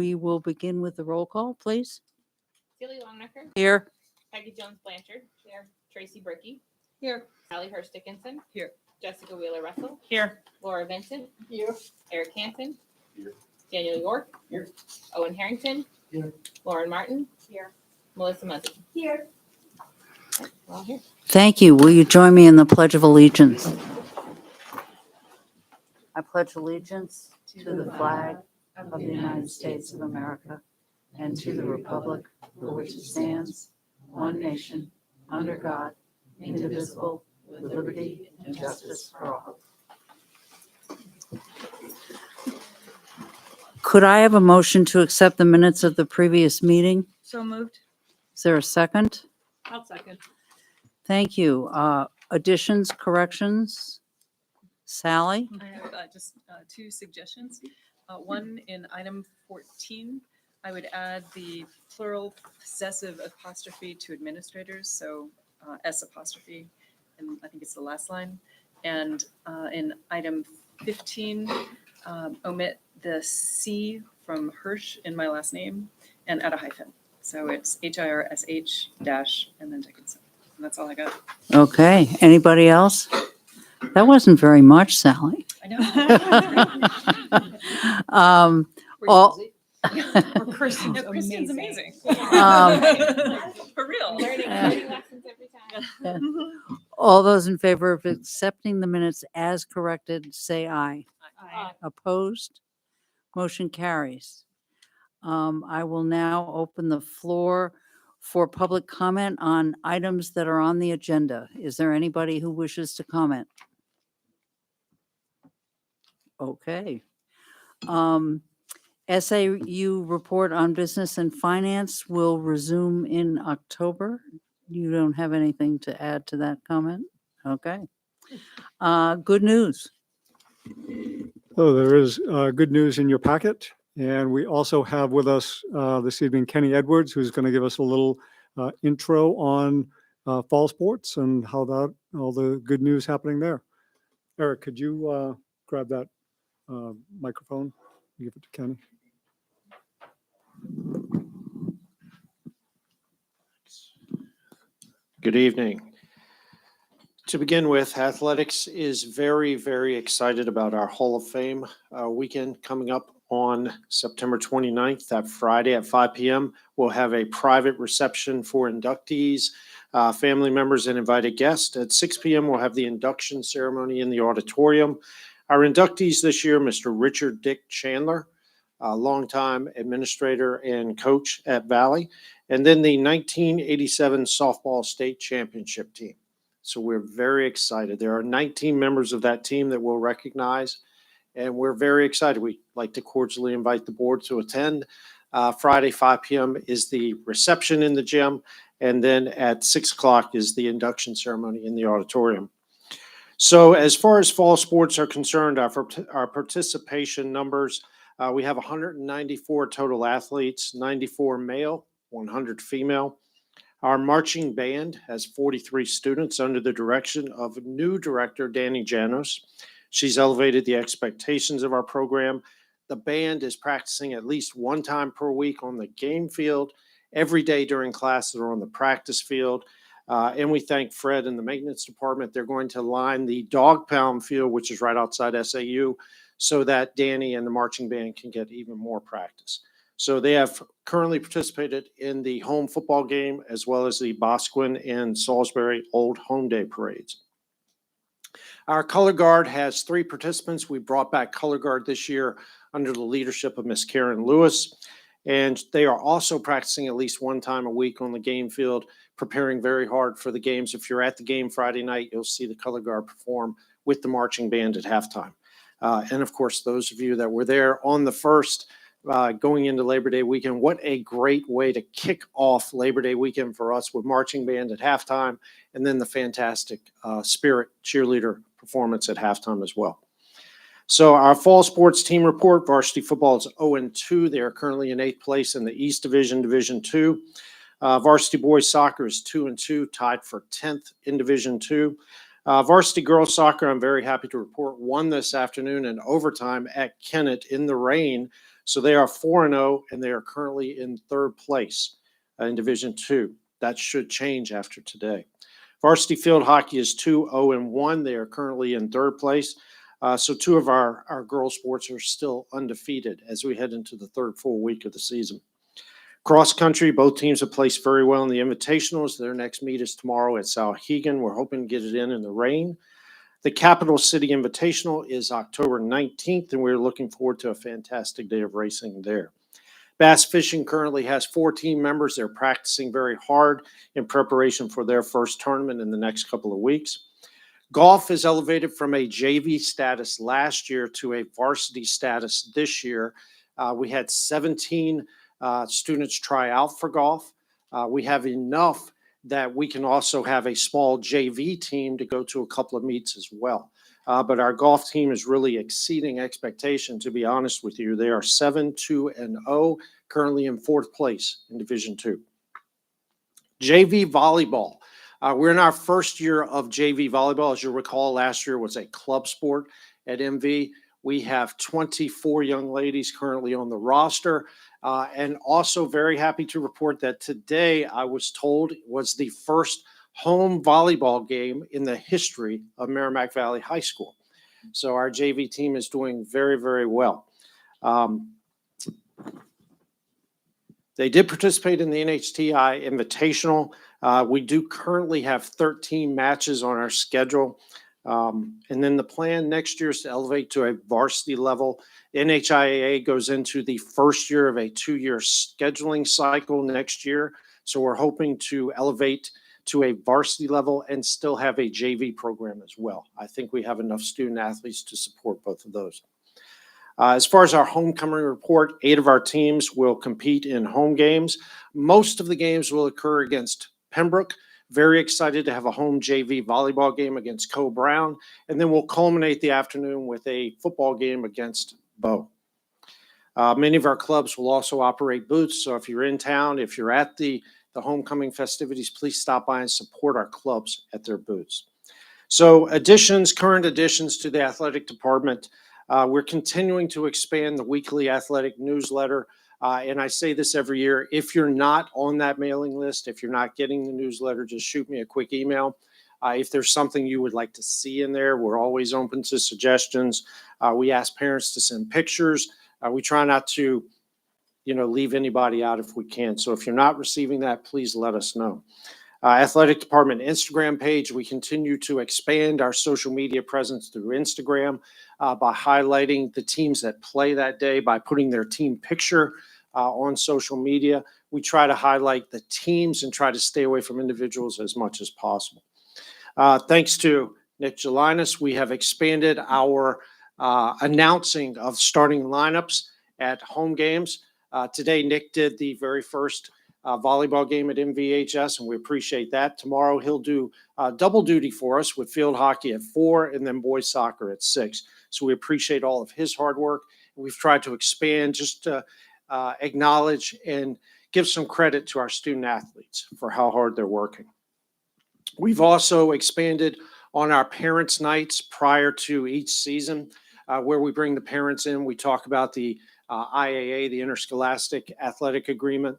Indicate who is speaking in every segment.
Speaker 1: we will begin with the roll call, please.
Speaker 2: Celia Longnecker.
Speaker 1: Here.
Speaker 2: Peggy Jones Blanchard. Here. Tracy Bricky. Here. Sally Hurst Dickinson. Here. Jessica Wheeler Russell.
Speaker 3: Here.
Speaker 2: Laura Vincent.
Speaker 3: Here.
Speaker 2: Eric Hansen.
Speaker 4: Here.
Speaker 2: Daniel York.
Speaker 4: Here.
Speaker 2: Owen Harrington.
Speaker 4: Here.
Speaker 2: Lauren Martin.
Speaker 3: Here.
Speaker 2: Melissa Muzzy.
Speaker 3: Here.
Speaker 2: We're all here.
Speaker 1: Thank you. Will you join me in the Pledge of Allegiance? I pledge allegiance to the flag of the United States of America and to the republic for which it stands, one nation, under God, indivisible, with liberty and justice for all. Could I have a motion to accept the minutes of the previous meeting?
Speaker 3: So moved.
Speaker 1: Is there a second?
Speaker 3: I'll second.
Speaker 1: Thank you. Additions, corrections? Sally?
Speaker 5: I have just two suggestions. One, in item 14, I would add the plural possessive apostrophe to administrators, so S apostrophe, and I think it's the last line. And in item 15, omit the C from Hirsch in my last name and add a hyphen. So it's HIRSH dash and then Dickinson. And that's all I got.
Speaker 1: Okay. Anybody else? That wasn't very much, Sally.
Speaker 5: I know.
Speaker 1: All,
Speaker 3: Kirsten's
Speaker 5: No, Kristen's amazing.
Speaker 1: Um,
Speaker 5: For real.
Speaker 2: Learning lessons every time.
Speaker 1: all those in favor of accepting the minutes as corrected, say aye.
Speaker 2: Aye.
Speaker 1: Opposed? Motion carries. I will now open the floor for public comment on items that are on the agenda. Is there anybody who wishes to comment? Okay. SAU report on business and finance will resume in October. You don't have anything to add to that comment? Okay. Good news.
Speaker 4: So there is good news in your packet. And we also have with us this evening Kenny Edwards, who's going to give us a little intro on fall sports and how that, all the good news happening there. Eric, could you grab that microphone and give it to Kenny?
Speaker 6: Good evening. To begin with, athletics is very, very excited about our Hall of Fame weekend coming up on September 29th, that Friday at 5 p.m. We'll have a private reception for inductees, family members, and invited guests. At 6 p.m., we'll have the induction ceremony in the auditorium. Our inductees this year, Mr. Richard Dick Chandler, a longtime administrator and coach at Valley, and then the 1987 softball state championship team. So we're very excited. There are 19 members of that team that we'll recognize, and we're very excited. We'd like to cordially invite the board to attend. Friday, 5 p.m. is the reception in the gym, and then at 6 o'clock is the induction ceremony in the auditorium. So as far as fall sports are concerned, our participation numbers, we have 194 total athletes, 94 male, 100 female. Our marching band has 43 students under the direction of new director, Danny Janos. She's elevated the expectations of our program. The band is practicing at least one time per week on the game field. Every day during class, they're on the practice field. And we thank Fred and the maintenance department. They're going to line the dog pound field, which is right outside SAU, so that Danny and the marching band can get even more practice. So they have currently participated in the home football game as well as the Boscawen and Salisbury Old Home Day parades. Our color guard has 3 participants. We brought back color guard this year under the leadership of Miss Karen Lewis. And they are also practicing at least one time a week on the game field, preparing very hard for the games. If you're at the game Friday night, you'll see the color guard perform with the marching band at halftime. And of course, those of you that were there on the first going into Labor Day weekend, what a great way to kick off Labor Day weekend for us with marching band at halftime, and then the fantastic Spirit cheerleader performance at halftime as well. So our fall sports team report, varsity football is 0-2. They are currently in 8th place in the East Division, Division II. Varsity boys soccer is 2-2, tied for 10th in Division II. Varsity girls soccer, I'm very happy to report, won this afternoon in overtime at Kennett in the rain So they are 4-0, and they are currently in third place in Division II. That should change after today. Varsity field hockey is 2-0-1. They are currently in third place. So two of our girls' sports are still undefeated as we head into the third full week of the season. Cross country, both teams have placed very well in the invitationals. Their next meet is tomorrow at Sauhegan. We're hoping to get it in the rain. The Capital City Invitational is October 19th, and we're looking forward to a fantastic day of racing there. Bass fishing currently has 4 team members. They're practicing very hard in preparation for their first tournament in the next couple of weeks. Golf is elevated from a JV status last year to a varsity status this year. We had 17 students try out for golf. We have enough that we can also have a small JV team to go to a couple of meets as well. But our golf team is really exceeding expectation, to be honest with you. They are 7-2-0, currently in 4th place in Division II. JV volleyball. We're in our first year of JV volleyball. As you recall, last year was a club sport at MV. We have 24 young ladies currently on the roster. And also very happy to report that today, I was told, was the first home volleyball game in the history of Merrimack Valley High School. So our JV team is doing very, very well. They did participate in the NHTI Invitational. We do currently have 13 matches on our schedule. And then the plan next year is to elevate to a varsity level. NHIAA goes into the first year of a 2-year scheduling cycle next year. So we're hoping to elevate to a varsity level and still have a JV program as well. I think we have enough student athletes to support both of those. As far as our homecoming report, 8 of our teams will compete in home games. Most of the games will occur against Pembroke. Very excited to have a home JV volleyball game against Co Brown. And then we'll culminate the afternoon with a football game against Bow. Many of our clubs will also operate booths. So if you're in town, if you're at the homecoming festivities, please stop by and support our clubs at their booths. So current additions to the athletic department. We're continuing to expand the weekly athletic newsletter. And I say this every year, if you're not on that mailing list, if you're not getting the newsletter, just shoot me a quick email. If there's something you would like to see in there, we're always open to suggestions. We ask parents to send pictures. We try not to, leave anybody out if we can. So if you're not receiving that, please let us know. Athletic department Instagram page, we continue to expand our social media presence through Instagram by highlighting the teams that play that day, by putting their team picture on social media. We try to highlight the teams and try to stay away from individuals as much as possible. Thanks to Nick Gelinas, we have expanded our announcing of starting lineups at home games. Today, Nick did the very first volleyball game at MVHS, and we appreciate that. Tomorrow, he'll do double duty for us with field hockey at 4 and then boys soccer at 6. So we appreciate all of his hard work. We've tried to expand just to acknowledge and give some credit to our student athletes for how hard they're working. We've also expanded on our parents' nights prior to each season, where we bring the parents in. We talk about the IAA, the Interscholastic Athletic Agreement.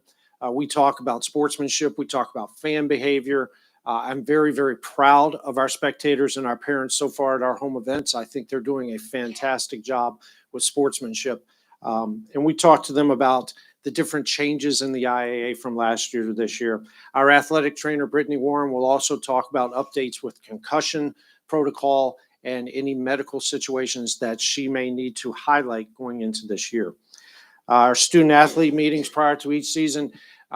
Speaker 6: We talk about sportsmanship. We talk about fan behavior. I'm very, very proud of our spectators and our parents so far at our home events. I think they're doing a fantastic job with sportsmanship. And we talk to them about the different changes in the IAA from last year to this year. Our athletic trainer, Brittany Warren, will also talk about updates with concussion protocol and any medical situations that she may need to highlight going into this year. Our student athlete meetings prior to each season,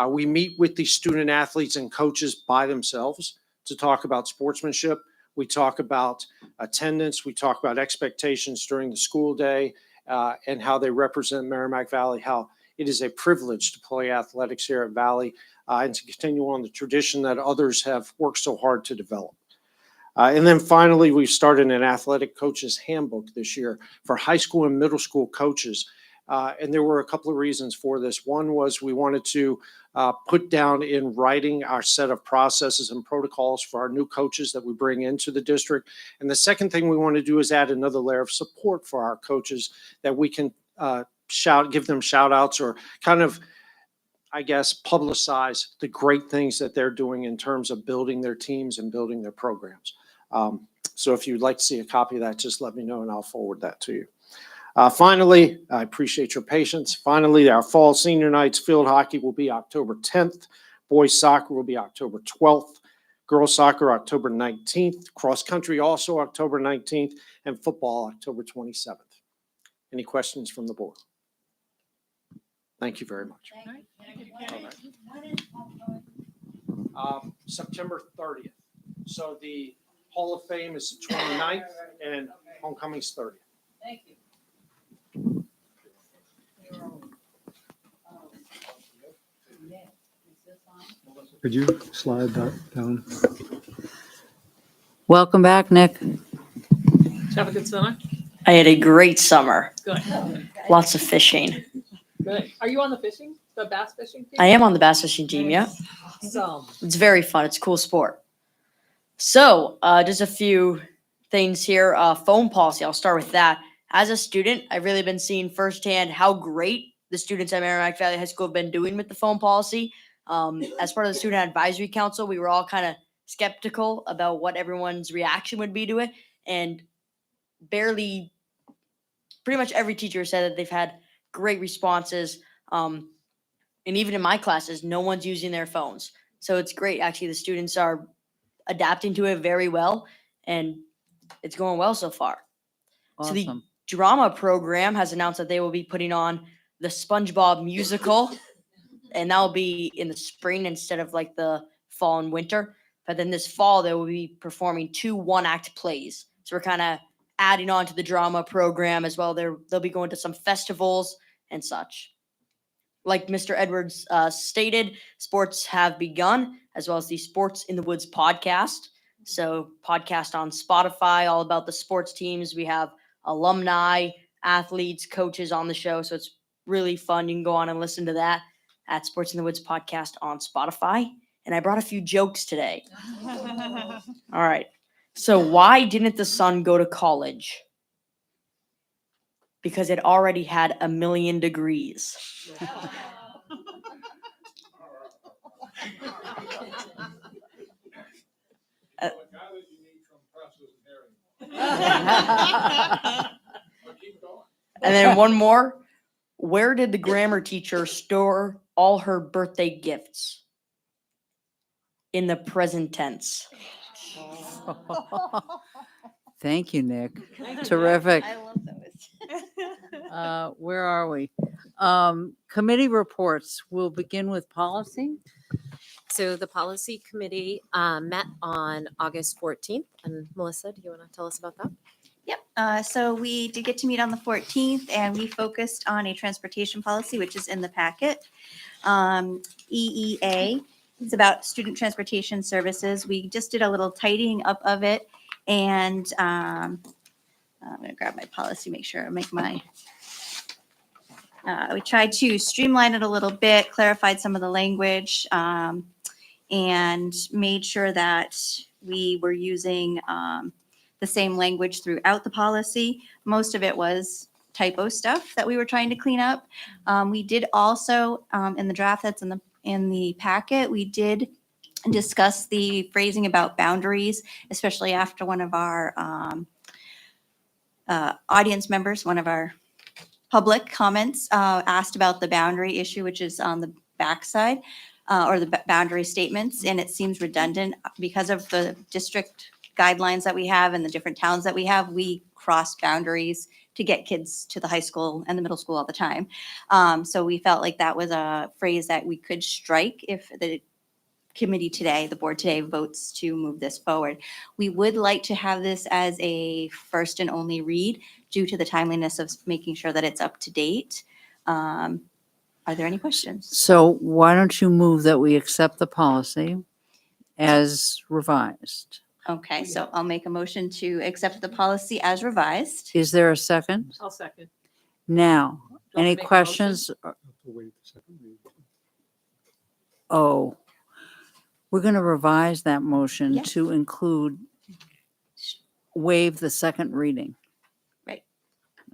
Speaker 6: we meet with the student athletes and coaches by themselves to talk about sportsmanship. We talk about attendance. We talk about expectations during the school day and how they represent Merrimack Valley, how it is a privilege to play athletics here at Valley and to continue on the tradition that others have worked so hard to develop. And then finally, we've started an athletic coaches handbook this year for high school and middle school coaches. And there were a couple of reasons for this. One was we wanted to put down in writing our set of processes and protocols for our new coaches that we bring into the district. And the second thing we want to do is add another layer of support for our coaches that we can give them shout outs or kind of, I guess, publicize the great things that they're doing in terms of building their teams and building their programs. So if you'd like to see a copy of that, just let me know and I'll forward that to you. Finally, I appreciate your patience. Finally, our fall senior nights field hockey will be October 10th. Boys soccer will be October 12th. Girls soccer, October 19th. Cross country also October 19th. And football, October 27th. Any questions from the board? Thank you very much. September 30th. So the Hall of Fame is the 29th and homecoming's 30th.
Speaker 3: Thank you.
Speaker 4: Could you slide that down?
Speaker 1: Welcome back, Nick.
Speaker 3: Have a good summer.
Speaker 7: I had a great summer.
Speaker 3: Good.
Speaker 7: Lots of fishing.
Speaker 3: Good. Are you on the fishing, the bass fishing team?
Speaker 7: I am on the bass fishing team, yeah.
Speaker 3: Awesome.
Speaker 7: It's very fun. It's a cool sport. So, just a few things here. Phone policy, I'll start with that. As a student, I've really been seeing firsthand how great the students at Merrimack Valley High School have been doing with the phone policy. As part of the Student Advisory Council, we were all kind of skeptical about what everyone's reaction would be to it. And pretty much every teacher said that they've had great responses. And even in my classes, no one's using their phones. So it's great. Actually, the students are adapting to it very well, and it's going well so far. So the
Speaker 1: Awesome.
Speaker 7: drama program has announced that they will be putting on the SpongeBob musical, and that will be in the spring instead of like the fall and winter. But then this fall, they will be performing 2 one-act plays. So we're kind of adding on to the drama program as well. They'll be going to some festivals and such. Like Mr. Edwards stated, sports have begun, as well as the Sports in the Woods podcast. So podcast on Spotify, all about the sports teams. We have alumni, athletes, coaches on the show. So it's really fun. You can go on and listen to that at Sports in the Woods podcast on Spotify. And I brought a few jokes today. All right. So why didn't the sun go to college? Because it already had 1,000,000 degrees. And then one more. Where did the grammar teacher store all her birthday gifts? In the present tense.
Speaker 1: Thank you, Nick. Terrific.
Speaker 7: love those.
Speaker 1: Where are we? Committee reports. We'll begin with policy.
Speaker 8: So the policy committee met on August 14th. And Melissa, do you want to tell us about that?
Speaker 9: Yep. So we did get to meet on the 14th and we focused on a transportation policy, which is in the packet. EEA, it's about student transportation services. We just did a little tidying up of it. And I'm going to grab my policy, make sure I make my, we tried to streamline it a little bit, clarified some of the language, and made sure that we were using the same language throughout the policy. Most of it was typo stuff that we were trying to clean up. We did also, in the draft that's in the packet, we did discuss the phrasing about boundaries, especially after one of our audience members, one of our public comments asked about the boundary issue, which is on the backside, or the boundary statements, and it seems redundant because of the district guidelines that we have and the different towns that we have. We cross boundaries to get kids to the high school and the middle school all the time. So we felt like that was a phrase that we could strike if the committee today, the board today, votes to move this forward. We would like to have this as a first and only read due to the timeliness of making sure that it's up to date. Are there any questions?
Speaker 1: So why don't you move that we accept the policy as revised?
Speaker 9: Okay, so I'll make a motion to accept the policy as revised.
Speaker 1: Is there a second?
Speaker 3: I'll second.
Speaker 1: Now,
Speaker 3: Do you want me
Speaker 1: any
Speaker 3: to make a
Speaker 1: questions? Oh, we're going to revise that motion
Speaker 9: Yeah.
Speaker 1: to include waive the second reading.
Speaker 9: Right.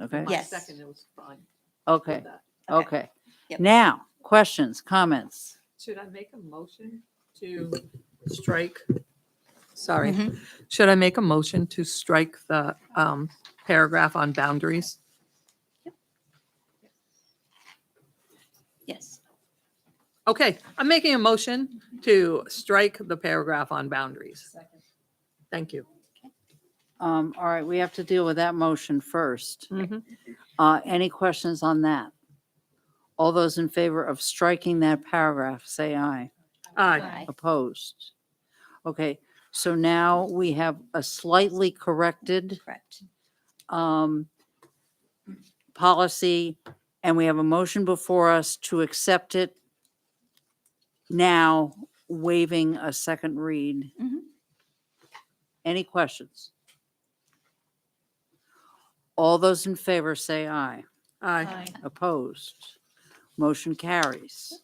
Speaker 1: Okay.
Speaker 3: My
Speaker 9: Yes.
Speaker 3: second, it was fine.
Speaker 1: Okay,
Speaker 3: that.
Speaker 1: okay.
Speaker 9: Yep.
Speaker 1: Now, questions, comments?
Speaker 3: Should I make a motion to strike? Sorry,
Speaker 9: Mhm.
Speaker 3: should I make a motion to strike the paragraph on boundaries?
Speaker 9: Yes.
Speaker 3: Okay, I'm making a motion to strike the paragraph on boundaries. Thank you.
Speaker 1: All right, we have to deal with that motion first.
Speaker 3: Mhm.
Speaker 1: Any questions on that? All those in favor of striking that paragraph, say aye.
Speaker 3: Aye.
Speaker 1: Opposed? Okay, so now we have a slightly corrected
Speaker 9: Correct.
Speaker 1: policy, and we have a motion before us to accept it now, waiving a second read.
Speaker 9: Mhm.
Speaker 1: Any questions? All those in favor say aye.
Speaker 3: Aye.
Speaker 1: Opposed? Motion carries.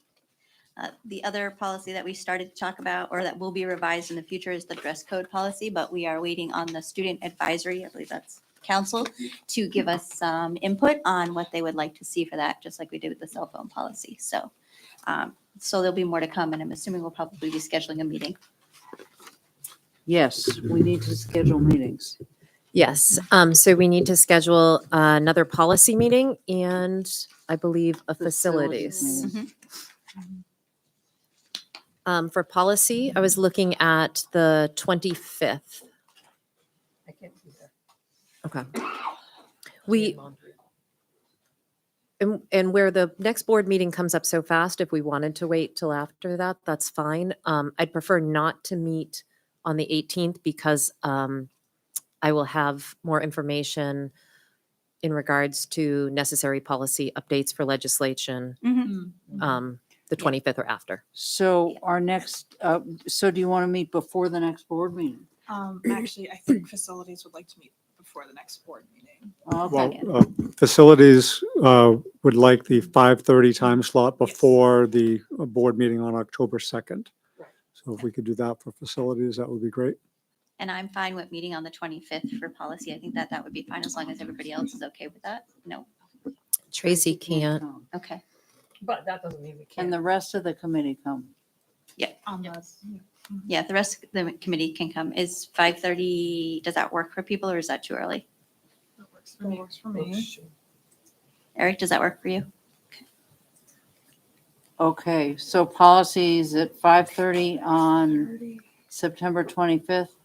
Speaker 9: The other policy that we started to talk about, or that will be revised in the future, is the dress code policy, but we are waiting on the student advisory, I believe that's council, to give us some input on what they would like to see for that, just like we did with the cell phone policy. So there'll be more to come, and I'm assuming we'll probably be scheduling a meeting.
Speaker 1: Yes, we need to schedule meetings.
Speaker 8: Yes, so we need to schedule another policy meeting and I believe a
Speaker 1: Facilities
Speaker 8: facilities.
Speaker 1: meeting.
Speaker 8: For policy, I was looking at the 25th.
Speaker 3: I can't do that.
Speaker 8: Okay. And where the next board meeting comes up so fast, if we wanted to wait till after that, that's fine. I'd prefer not to meet on the 18th because I will have more information in regards to necessary policy updates for legislation, the 25th or after.
Speaker 1: So our next, so do you want to meet before the next board meeting?
Speaker 10: Actually, I think facilities would like to meet before the next board meeting.
Speaker 1: Okay,
Speaker 4: Well, facilities would like the 5:30 time slot before the board meeting on October 2nd. So if we could do that for facilities, that would be great.
Speaker 9: And I'm fine with meeting on the 25th for policy. I think that would be fine as long as everybody else is okay with that. No?
Speaker 8: Tracy can't.
Speaker 1: come.
Speaker 9: Okay.
Speaker 3: But that doesn't mean we
Speaker 1: Can
Speaker 3: can't.
Speaker 1: the rest of the committee come?
Speaker 9: Yeah, the rest of the committee can come. Is 5:30, does that work for people or is that too early?
Speaker 10: That works for me. Works for me.
Speaker 9: Eric, does that work for you?
Speaker 1: Okay, so policies at 5:30 on September 25th.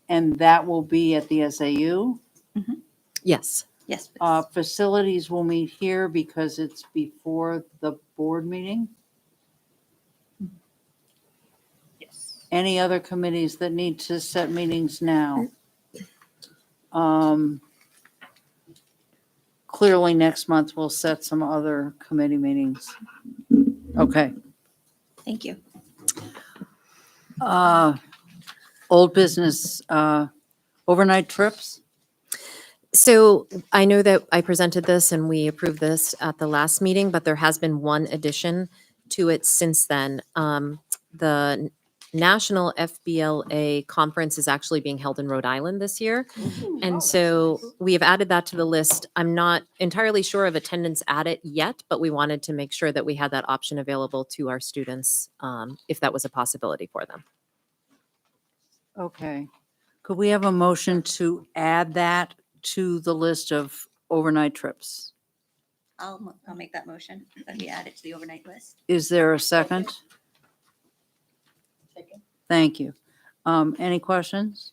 Speaker 1: And that will be at the SAU.
Speaker 8: Yes.
Speaker 9: Yes. please.
Speaker 1: Facilities will meet here because it's before the board meeting.
Speaker 10: Yes.
Speaker 1: Any other committees that need to set meetings now? Clearly, next month we'll set some other committee meetings. Okay.
Speaker 9: Thank you.
Speaker 1: Old business, overnight trips?
Speaker 8: So I know that I presented this and we approved this at the last meeting, but there has been one addition to it since then. The National FBLA Conference is actually being held in Rhode Island this year. And so we have added that to the list. I'm not entirely sure of attendance at it yet, but we wanted to make sure that we had that option available to our students if that was a possibility for them.
Speaker 1: Okay. Could we have a motion to add that to the list of overnight trips?
Speaker 9: I'll make that motion that we add it to the overnight list.
Speaker 1: Is there a second? Thank you. Any questions?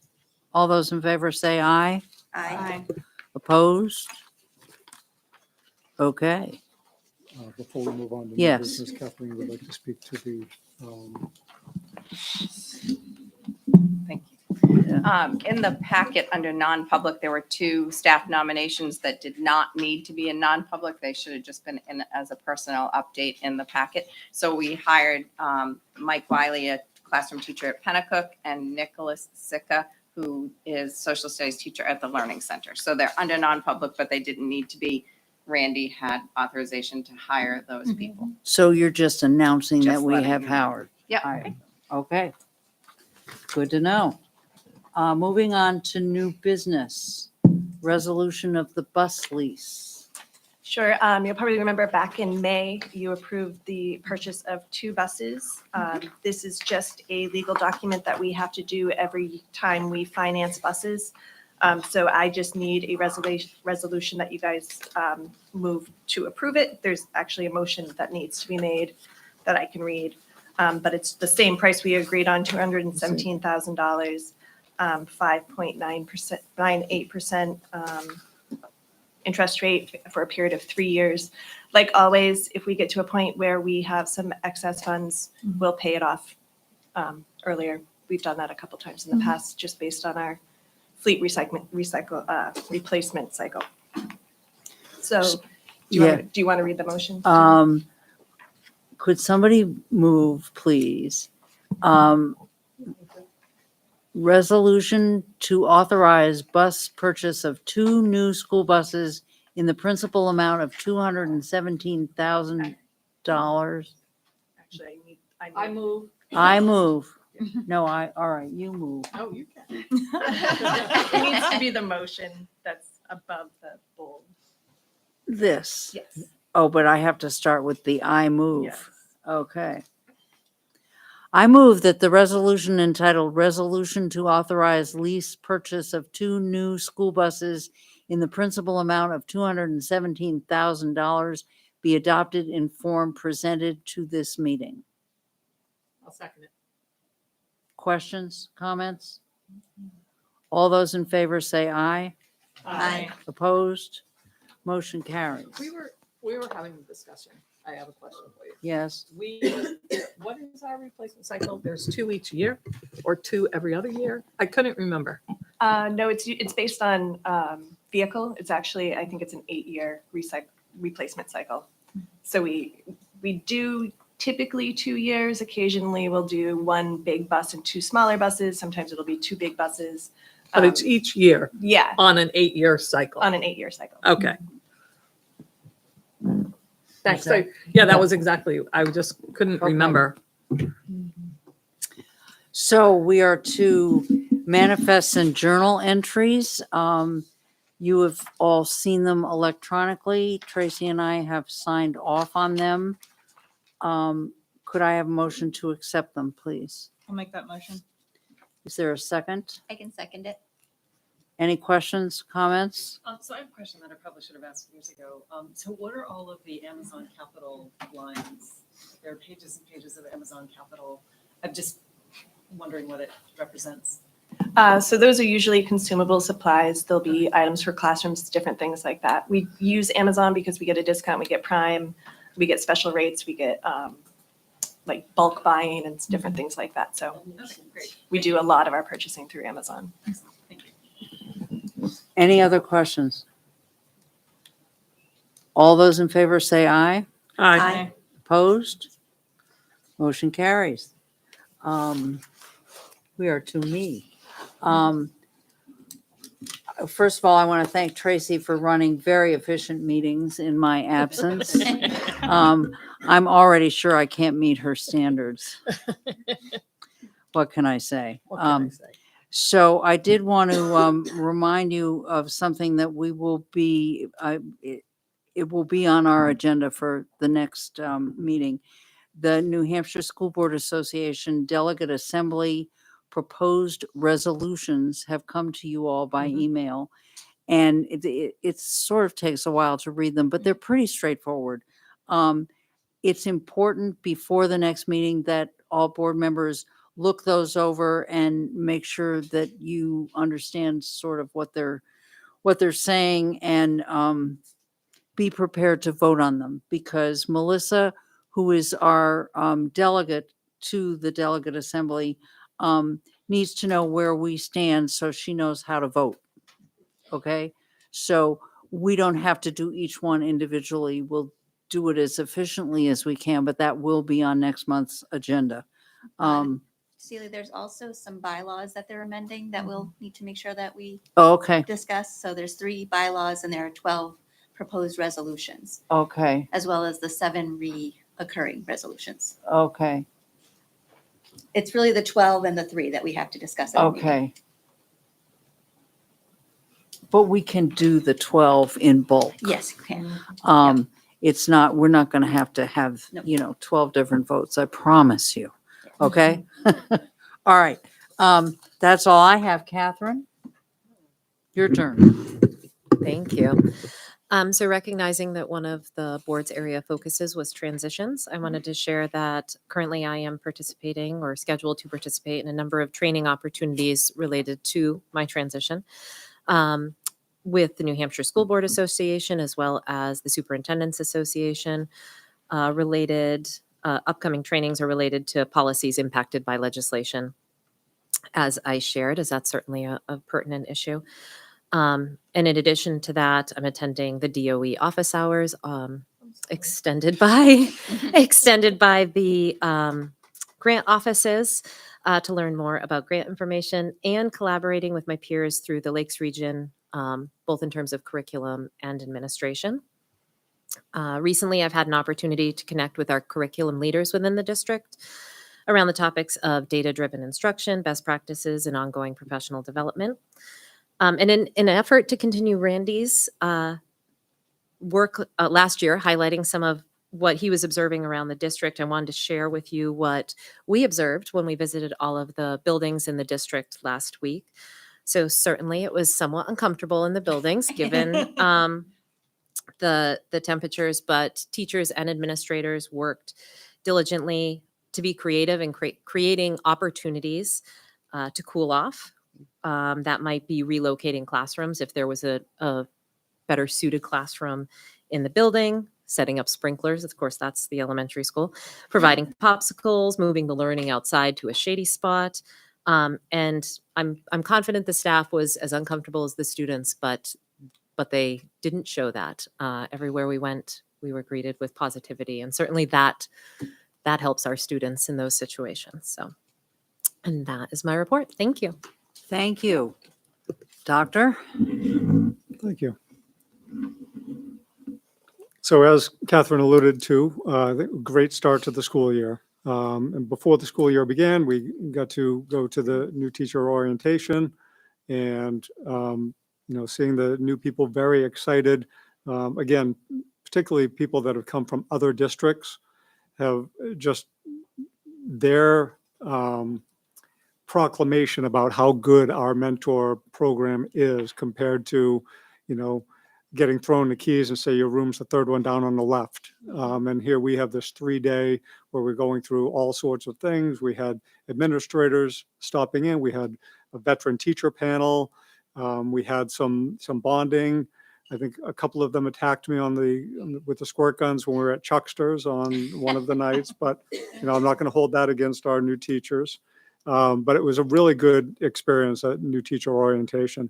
Speaker 1: All those in favor say aye.
Speaker 9: Aye.
Speaker 1: Opposed? Okay.
Speaker 4: Before we move on to new
Speaker 1: Yes.
Speaker 4: business, Kathleen would like to speak to the
Speaker 11: Thank you. In the packet under non-public, there were two staff nominations that did not need to be in non-public. They should have just been in as a personnel update in the packet. So we hired Mike Wiley, a classroom teacher at Pennacook, and Nicholas Sicca, who is social studies teacher at the Learning Center. So they're under non-public, but they didn't need to be. Randy had authorization to hire those people.
Speaker 1: So you're just announcing that
Speaker 11: Just
Speaker 1: we
Speaker 11: letting
Speaker 1: have
Speaker 11: you know.
Speaker 1: Howard
Speaker 11: Yep.
Speaker 1: hired. Okay. Good to know. Moving on to new business, resolution of the bus lease.
Speaker 12: Sure. You'll probably remember back in May, you approved the purchase of 2 buses. This is just a legal document that we have to do every time we finance buses. So I just need a resolution that you guys move to approve it. There's actually a motion that needs to be made that I can read. But it's the same price we agreed on, $217,000, 5.9%, 98% interest rate for a period of 3 years. Like always, if we get to a point where we have some excess funds, we'll pay it off earlier. We've done that a couple times in the past, just based on our fleet replacement cycle. So do you want to read the motion?
Speaker 1: Could somebody move, please? Resolution to authorize bus purchase of 2 new school buses in the principal amount of $217,000.
Speaker 12: Actually,
Speaker 3: I move.
Speaker 1: I move. No, all right, you move.
Speaker 3: Oh, you can.
Speaker 12: It needs to be the motion that's above the bold.
Speaker 1: This.
Speaker 12: Yes.
Speaker 1: Oh, but I have to start with the I move.
Speaker 12: Yes.
Speaker 1: Okay. I move that the resolution entitled Resolution to Authorize Lease Purchase of 2 New School Buses in the principal amount of $217,000 be adopted in form presented to this meeting.
Speaker 3: I'll second it.
Speaker 1: Questions, comments? All those in favor say aye.
Speaker 9: Aye.
Speaker 1: Opposed? Motion carries.
Speaker 3: We were having a discussion. I have a question for you.
Speaker 1: Yes.
Speaker 3: What is our replacement cycle? There's 2 each year or 2 every other year? I couldn't remember.
Speaker 12: No, it's based on vehicle. It's actually, I think it's an 8-year replacement cycle. So we do typically 2 years. Occasionally we'll do 1 big bus and 2 smaller buses. Sometimes it'll be 2 big buses.
Speaker 3: But it's each year
Speaker 12: Yeah,
Speaker 3: on an 8-year cycle.
Speaker 12: on an 8-year cycle.
Speaker 3: Okay. Thanks.
Speaker 1: Okay.
Speaker 3: So, yeah, that was exactly, I just couldn't
Speaker 1: Okay.
Speaker 3: remember.
Speaker 1: So we are to manifests and journal entries. You have all seen them electronically. Tracy and I have signed off on them. Could I have a motion to accept them, please?
Speaker 10: I'll make that motion.
Speaker 1: Is there a second?
Speaker 9: I can second it.
Speaker 1: Any questions, comments?
Speaker 5: So I have a question that I probably should have asked years ago. So what are all of the Amazon Capital lines? There are pages and pages of Amazon Capital. I'm just wondering what it represents.
Speaker 12: So those are usually consumable supplies. There'll be items for classrooms, different things like that. We use Amazon because we get a discount, we get Prime, we get special rates, we get like bulk buying and different things like that. So
Speaker 5: Okay, great.
Speaker 12: we do a lot of our purchasing through Amazon.
Speaker 5: Thank you.
Speaker 1: Any other questions? All those in favor say aye.
Speaker 12: Aye.
Speaker 1: Opposed? Motion carries. We are to me. First of all, I want to thank Tracy for running very efficient meetings in my absence. I'm already sure I can't meet her standards. What can I say?
Speaker 3: What can I say?
Speaker 1: So I did want to remind you of something that we will be, it will be on our agenda for the next meeting. The New Hampshire School Board Association Delegate Assembly proposed resolutions have come to you all by email. And it sort of takes a while to read them, but they're pretty straightforward. It's important before the next meeting that all board members look those over and make sure that you understand sort of what they're saying, and be prepared to vote on them, because Melissa, who is our delegate to the Delegate Assembly, needs to know where we stand so she knows how to vote. Okay? So we don't have to do each one individually. We'll do it as efficiently as we can, but that will be on next month's agenda.
Speaker 9: Celia, there's also some bylaws that they're amending that we'll need to make sure that we
Speaker 1: Okay,
Speaker 9: discuss. So there's 3 bylaws and there are 12 proposed resolutions,
Speaker 1: okay,
Speaker 9: as well as the 7 reoccurring resolutions.
Speaker 1: okay,
Speaker 9: It's really the 12 and the 3 that we have to discuss. at the meeting.
Speaker 1: okay. But we can do the 12 in bulk.
Speaker 9: Yes, you can.
Speaker 1: It's not, we're not going to have,
Speaker 9: No.
Speaker 1: 12 different votes. I promise you. Okay? All right. That's all I have, Catherine. Your turn.
Speaker 8: Thank you. So recognizing that one of the board's area focuses was transitions, I wanted to share that currently I am participating or scheduled to participate in a number of training opportunities related to my transition with the New Hampshire School Board Association as well as the Superintendent's Association. Upcoming trainings are related to policies impacted by legislation, as I shared, as that's certainly a pertinent issue. And in addition to that, I'm attending the DOE office hours, extended by the grant offices to learn more about grant information and collaborating with my peers through the Lakes region, both in terms of curriculum and administration. Recently, I've had an opportunity to connect with our curriculum leaders within the district around the topics of data-driven instruction, best practices, and ongoing professional development. And in an effort to continue Randy's work last year, highlighting some of what he was observing around the district, I wanted to share with you what we observed when we visited all of the buildings in the district last week. So certainly it was somewhat uncomfortable in the buildings given the temperatures, but teachers and administrators worked diligently to be creative and creating opportunities to cool off. That might be relocating classrooms if there was a better suited classroom in the building, setting up sprinklers. Of course, that's the elementary school, providing popsicles, moving the learning outside to a shady spot. And I'm confident the staff was as uncomfortable as the students, but they didn't show that. Everywhere we went, we were greeted with positivity, and certainly that helps our students in those situations. So, and that is my report. Thank you.
Speaker 1: Thank you. Doctor?
Speaker 4: Thank you. So as Catherine alluded to, great start to the school year. And before the school year began, we got to go to the new teacher orientation and, seeing the new people very excited. Again, particularly people that have come from other districts have just their proclamation about how good our mentor program is compared to, getting thrown the keys and say your room's the third one down on the left. And here we have this 3-day where we're going through all sorts of things. We had administrators stopping in. We had a veteran teacher panel. We had some bonding. I think a couple of them attacked me with the squirt guns when we were at Chuckster's on one of the nights, but I'm not going to hold that against our new teachers. But it was a really good experience at new teacher orientation.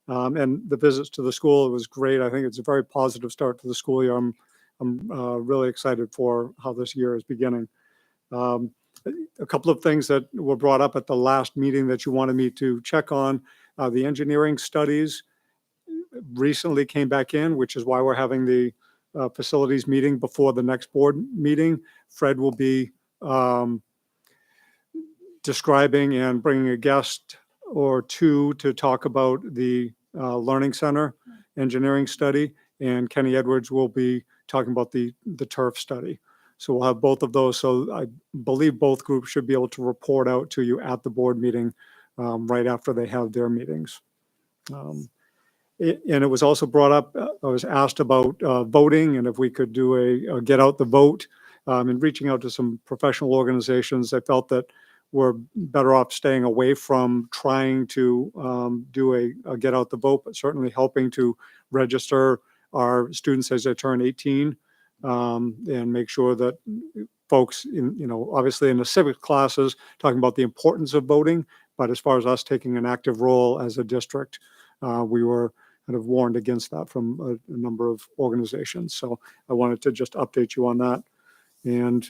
Speaker 4: And the visits to the school, it was great. I think it's a very positive start to the school year. I'm really excited for how this year is beginning. A couple of things that were brought up at the last meeting that you wanted me to check on. The engineering studies recently came back in, which is why we're having the facilities meeting before the next board meeting. Fred will be describing and bringing a guest or two to talk about the Learning Center engineering study, and Kenny Edwards will be talking about the turf study. So we'll have both of those. So I believe both groups should be able to report out to you at the board meeting right after they have their meetings. And it was also brought up, I was asked about voting and if we could do a get out the vote. And reaching out to some professional organizations, I felt that we're better off staying away from trying to do a get out the vote, but certainly helping to register our students as they turn 18 and make sure that folks obviously in the civic classes talking about the importance of voting, but as far as us taking an active role as a district, we were kind of warned against that from a number of organizations. So I wanted to just update you on that. And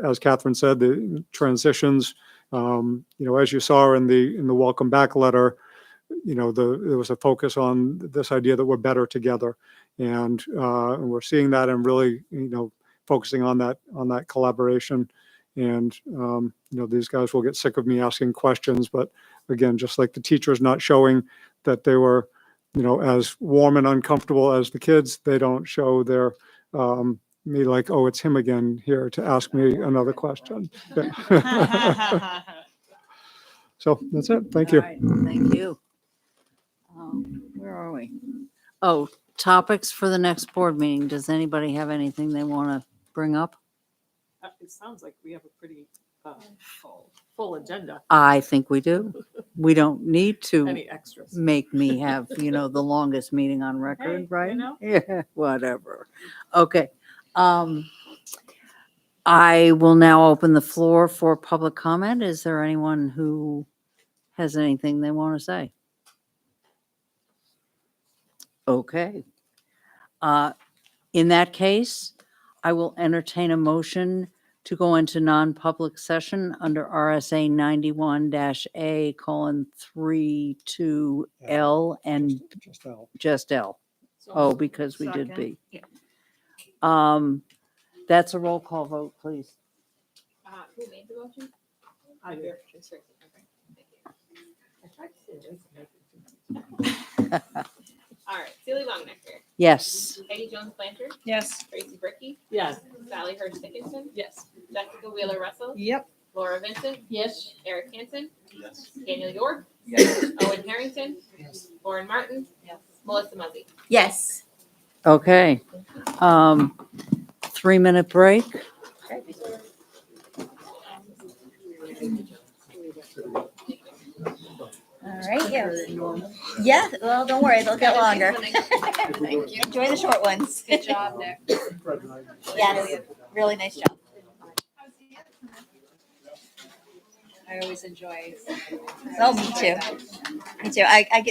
Speaker 4: as Catherine said, the transitions, as you saw in the welcome back letter, there was a focus on this idea that we're better together, and we're seeing that and really, focusing on that collaboration. And these guys will get sick of me asking questions, but again, just like the teachers not showing that they were as warm and uncomfortable as the kids. They don't show their, me like, oh, it's him again here to ask me another question. So that's it. Thank you.
Speaker 1: All right, thank you. Where are we? Oh, topics for the next board meeting. Does anybody have anything they want to bring up?
Speaker 3: It sounds like we have a pretty full agenda.
Speaker 1: I think we do. We don't need to
Speaker 3: Any extras?
Speaker 1: make me have, the longest meeting on record,
Speaker 3: Hey,
Speaker 1: right?
Speaker 3: you know.
Speaker 1: Yeah, whatever. Okay. I will now open the floor for public comment. Is there anyone who has anything they want to say? Okay. In that case, I will entertain a motion to go into non-public session under RSA 91-A:32L and
Speaker 4: Just Al.
Speaker 1: just L. Oh, because we did
Speaker 12: Second.
Speaker 1: B. That's a roll call vote, please.
Speaker 2: Who made the motion?
Speaker 3: I do.
Speaker 2: All right, Celie Longnecker,
Speaker 1: Yes.
Speaker 2: Peggy Jones Blanchard,
Speaker 5: Yes.
Speaker 2: Tracy Bricky,
Speaker 3: Yes.
Speaker 2: Sally Hurst Dickinson,
Speaker 5: Yes.
Speaker 2: Jessica Wheeler Russell,
Speaker 5: Yep.
Speaker 2: Laura Vincent. Yes. Eric Hansen,
Speaker 6: Yes.
Speaker 2: Daniel York, Owen Harrington, Lauren Martin, Melissa Muzzy.
Speaker 9: Yes.
Speaker 1: Okay. 3-minute break.
Speaker 9: All right, yeah. Yeah, well, don't worry, they'll get longer.
Speaker 11: Thank you.
Speaker 9: Enjoy the short ones.
Speaker 11: Good job, Nick.
Speaker 9: Yes, really nice job.
Speaker 11: I always enjoy.
Speaker 9: Oh, me too. Me too. I get